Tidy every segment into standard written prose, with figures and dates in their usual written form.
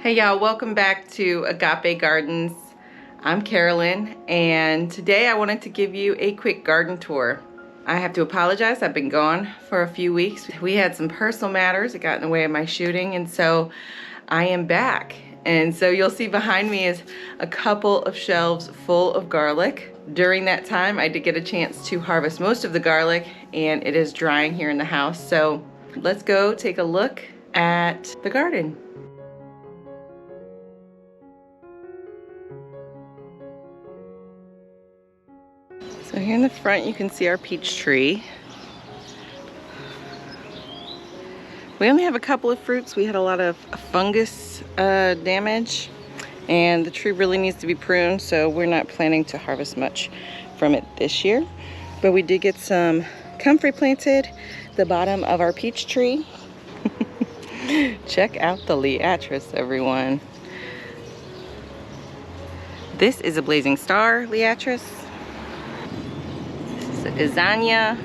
Hey y'all, welcome back to Agape Gardens. I'm Carolyn, and today I wanted to give you a quick garden tour. I have to apologize, I've been gone for a few weeks. We had some personal matters that got in the way of my shooting, and so I am back. And so you'll see behind me is a couple of shelves full of garlic. During that time, I did get a chance to harvest most of the garlic, and it is drying here in the house. So let's go take a look at the garden. So here in the front you can see our peach tree. We only have a couple of fruits. We had a lot of fungus damage, and the tree really needs to be pruned, so we're not planning to harvest much from it this year. But we did get some comfrey planted at the bottom of our peach tree. Check out the liatris, everyone. This is a blazing star liatris. This is a gazania.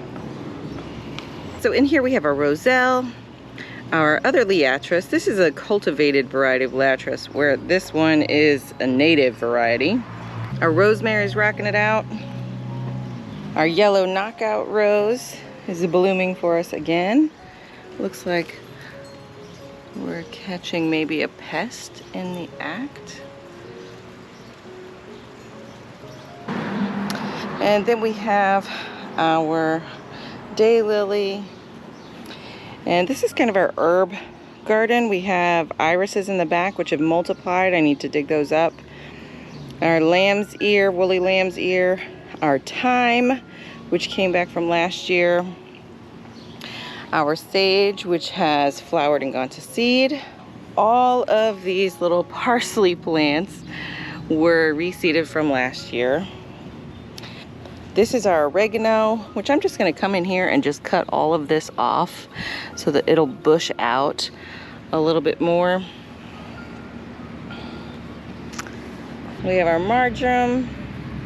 So in here we have our roselle, our other liatris. This is a cultivated variety of liatris, where this one is a native variety. Our rosemary is rocking it out. Our yellow knockout rose is blooming for us again. Looks like we're catching maybe a pest in the act. And then we have our daylily. And this is kind of our herb garden. We have irises in the back, which have multiplied. I need to dig those up. Our lamb's ear, woolly lamb's ear. Our thyme, which came back from last year. Our sage, which has flowered and gone to seed. All of these little parsley plants were reseeded from last year. This is our oregano, which I'm just going to come in here and just cut all of this off so that it'll bush out a little bit more. We have our marjoram,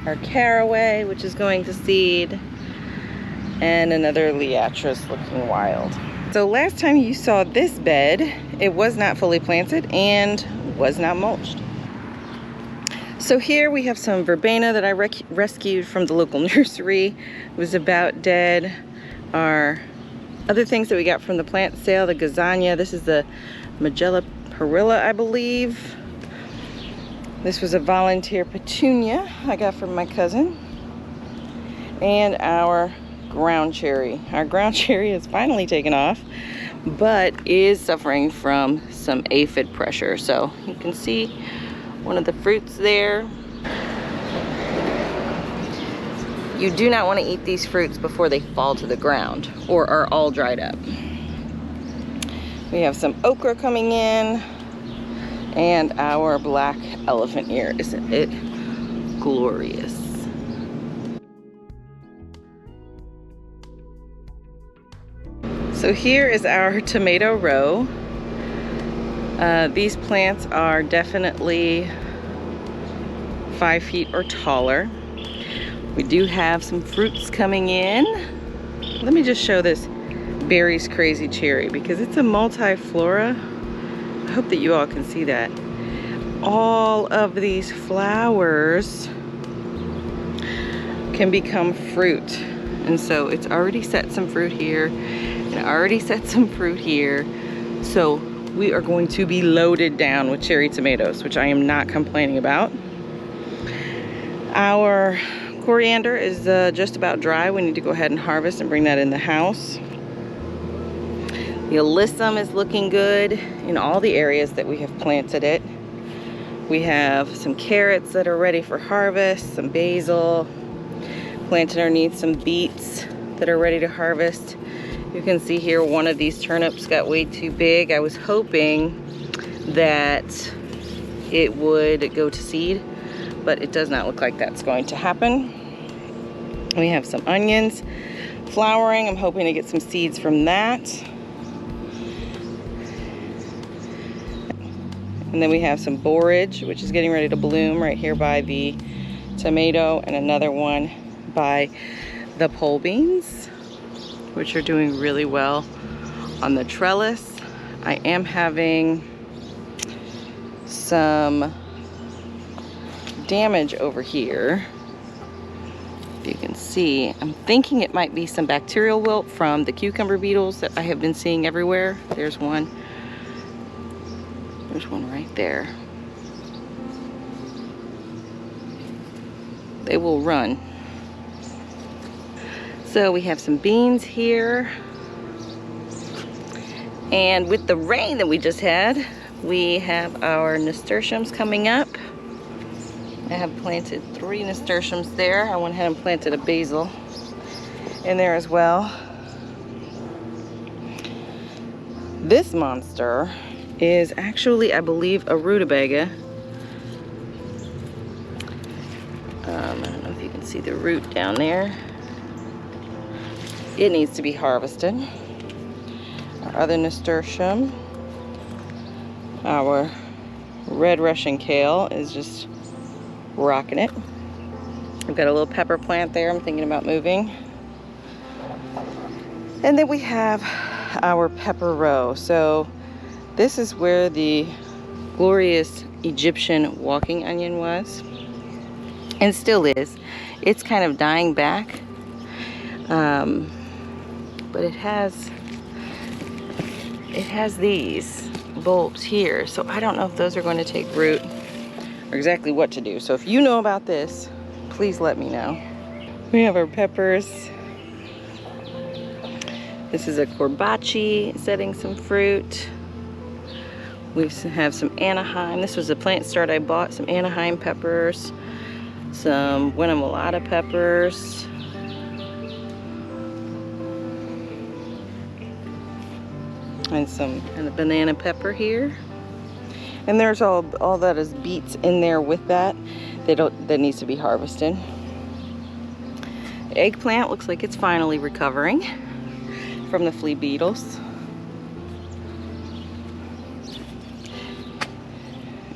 our caraway, which is going to seed, and another liatris looking wild. So last time you saw this bed, it was not fully planted and was not mulched. So here we have some verbena that I rescued from the local nursery. It was about dead. Our other things that we got from the plant sale, the gazania. This is the Magella perilla, I believe. This was a volunteer petunia I got from my cousin. And our ground cherry. Our ground cherry has finally taken off, but is suffering from some aphid pressure. So you can see one of the fruits there. You do not want to eat these fruits before they fall to the ground or are all dried up. We have some okra coming in, and our black elephant ear. Isn't it glorious? So here is our tomato row. These plants are definitely 5 feet or taller. We do have some fruits coming in. Let me just show this Berry's Crazy Cherry because it's a multiflora. I hope that you all can see that. All of these flowers can become fruit. And so it's already set some fruit here and already set some fruit here. So we are going to be loaded down with cherry tomatoes, which I am not complaining about. Our coriander is just about dry. We need to go ahead and harvest and bring that in the house. The alyssum is looking good in all the areas that we have planted it. We have some carrots that are ready for harvest, some basil, planted underneath some beets that are ready to harvest. You can see here one of these turnips got way too big. I was hoping that it would go to seed, but it does not look like that's going to happen. We have some onions flowering. I'm hoping to get some seeds from that. And then we have some borage, which is getting ready to bloom right here by the tomato, and another one by the pole beans, which are doing really well on the trellis. I am having some damage over here. If you can see, I'm thinking it might be some bacterial wilt from the cucumber beetles that I have been seeing everywhere. There's one. There's one right there. They will run. So we have some beans here. And with the rain that we just had, we have our nasturtiums coming up. I have planted 3 nasturtiums there. I went ahead and planted a basil in there as well. This monster is actually, I believe, a rutabaga. I don't know if you can see the root down there. It needs to be harvested. Our other nasturtium, our red Russian kale, is just rocking it. I've got a little pepper plant there I'm thinking about moving. And then we have our pepper row. So this is where the glorious Egyptian walking onion was, and still is. It's kind of dying back, but it has these bulbs here, so I don't know if those are going to take root or exactly what to do. So if you know about this, please let me know. We have our peppers. This is a corbachi setting some fruit. We have some Anaheim. This was a plant start I bought. Some Anaheim peppers, some Winnemolata peppers, and a banana pepper here. And there's all that is beets in there with that. That needs to be harvested. The eggplant looks like it's finally recovering from the flea beetles.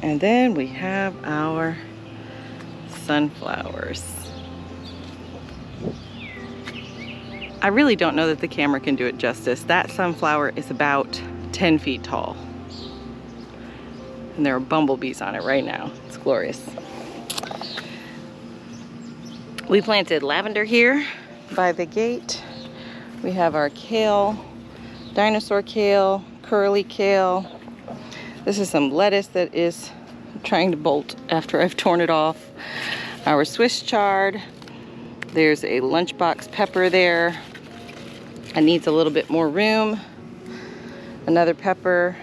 And then we have our sunflowers. I really don't know that the camera can do it justice. That sunflower is about 10 feet tall. And there are bumblebees on it right now. It's glorious. We planted lavender here by the gate. We have our kale, dinosaur kale, curly kale. This is some lettuce that is trying to bolt after I've torn it off. Our Swiss chard. There's a lunchbox pepper there. It needs a little bit more room. Another pepper.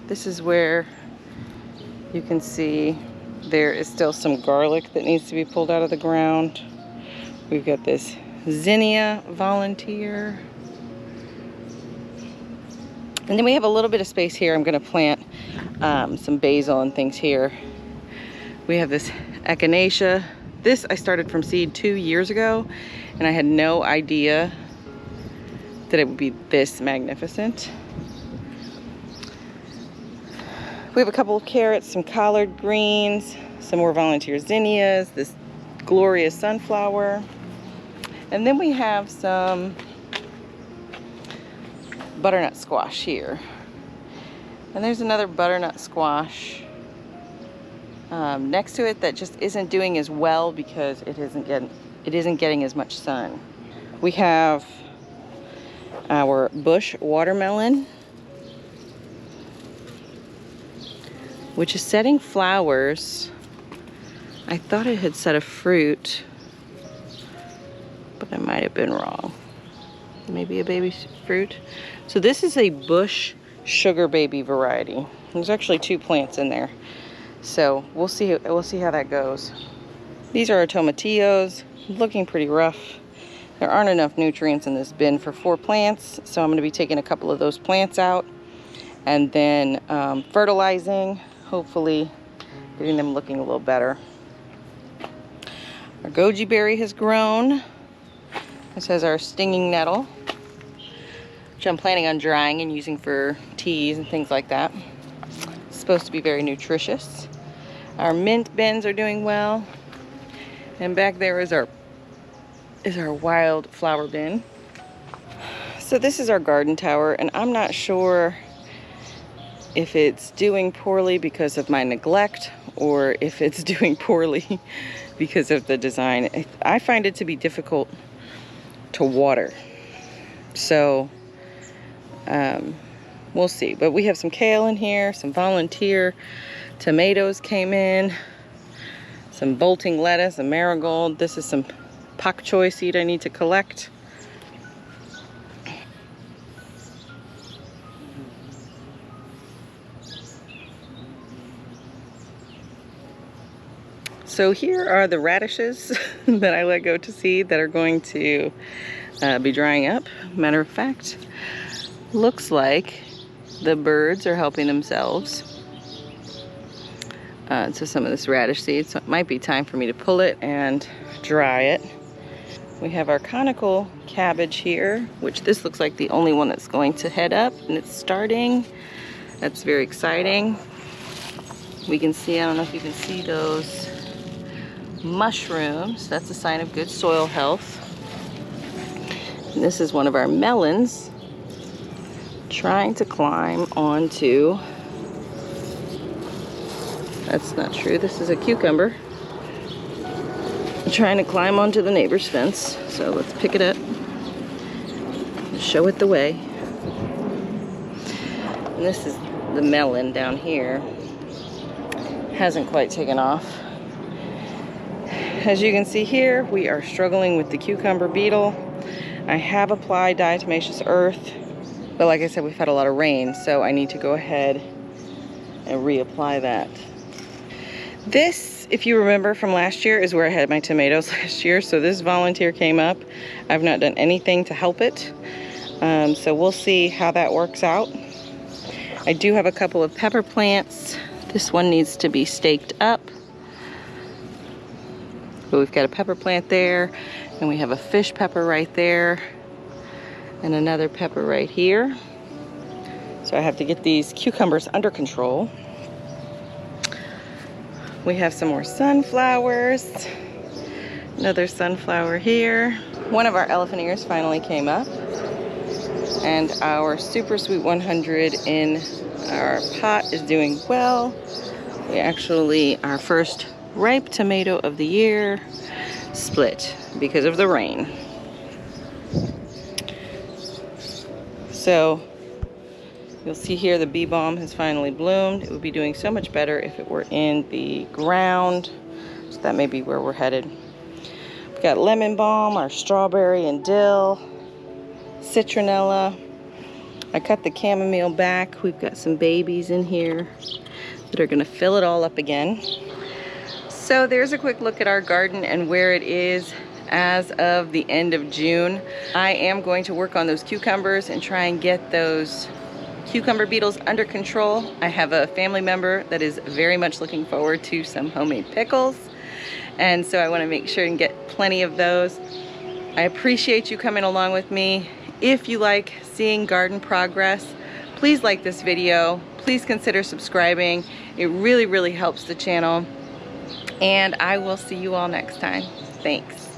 This is where you can see there is still some garlic that needs to be pulled out of the ground. We've got this zinnia volunteer. And then we have a little bit of space here. I'm going to plant some basil and things here. We have this echinacea. This I started from seed 2 years ago, and I had no idea that it would be this magnificent. We have a couple of carrots, some collard greens, some more volunteer zinnias, this glorious sunflower. And then we have some butternut squash here. And there's another butternut squash next to it that just isn't doing as well because it isn't getting as much sun. We have our bush watermelon, which is setting flowers. I thought it had set a fruit, but I might have been wrong. Maybe a baby fruit. So this is a bush sugar baby variety. There's actually 2 plants in there. So we'll see how that goes. These are our tomatillos, looking pretty rough. There aren't enough nutrients in this bin for 4 plants, so I'm going to be taking a couple of those plants out and then fertilizing, hopefully getting them looking a little better. Our goji berry has grown. This has our stinging nettle, which I'm planning on drying and using for teas and things like that. It's supposed to be very nutritious. Our mint bins are doing well. And back there is our wild flower bin. So this is our garden tower, and I'm not sure if it's doing poorly because of my neglect or if it's doing poorly because of the design. I find it to be difficult to water. So we'll see. But we have some kale in here, some volunteer tomatoes came in, some bolting lettuce, a marigold. This is some pak choi seed I need to collect. So here are the radishes that I let go to seed that are going to be drying up. Matter of fact, looks like the birds are helping themselves to some of this radish seed, so it might be time for me to pull it and dry it. We have our conical cabbage here, which this looks like the only one that's going to head up, and it's starting. That's very exciting. We can see, I don't know if you can see those mushrooms. That's a sign of good soil health. And this is one of our melons trying to climb onto, that's not true, this is a cucumber trying to climb onto the neighbor's fence. So let's pick it up and show it the way. And this is the melon down here. Hasn't quite taken off. As you can see here, we are struggling with the cucumber beetle. I have applied diatomaceous earth, but like I said, we've had a lot of rain, so I need to go ahead and reapply that. This, if you remember from last year, is where I had my tomatoes last year. So this volunteer came up. I've not done anything to help it. So we'll see how that works out. I do have a couple of pepper plants. This one needs to be staked up. But we've got a pepper plant there, and we have a fish pepper right there, and another pepper right here. So I have to get these cucumbers under control. We have some more sunflowers. Another sunflower here. One of our elephant ears finally came up. And our Super Sweet 100 in our pot is doing well. We actually, our first ripe tomato of the year split because of the rain. So you'll see here the bee balm has finally bloomed. It would be doing so much better if it were in the ground. So that may be where we're headed. We've got lemon balm, our strawberry and dill, citronella. I cut the chamomile back. We've got some babies in here that are gonna fill it all up again. So there's a quick look at our garden and where it is as of the end of June. I am going to work on those cucumbers and try and get those cucumber beetles under control. I have a family member that is very much looking forward to some homemade pickles, and so I want to make sure and get plenty of those. I appreciate you coming along with me. If you like seeing garden progress, please like this video. Please consider subscribing. It really, really helps the channel. And I will see you all next time. Thanks.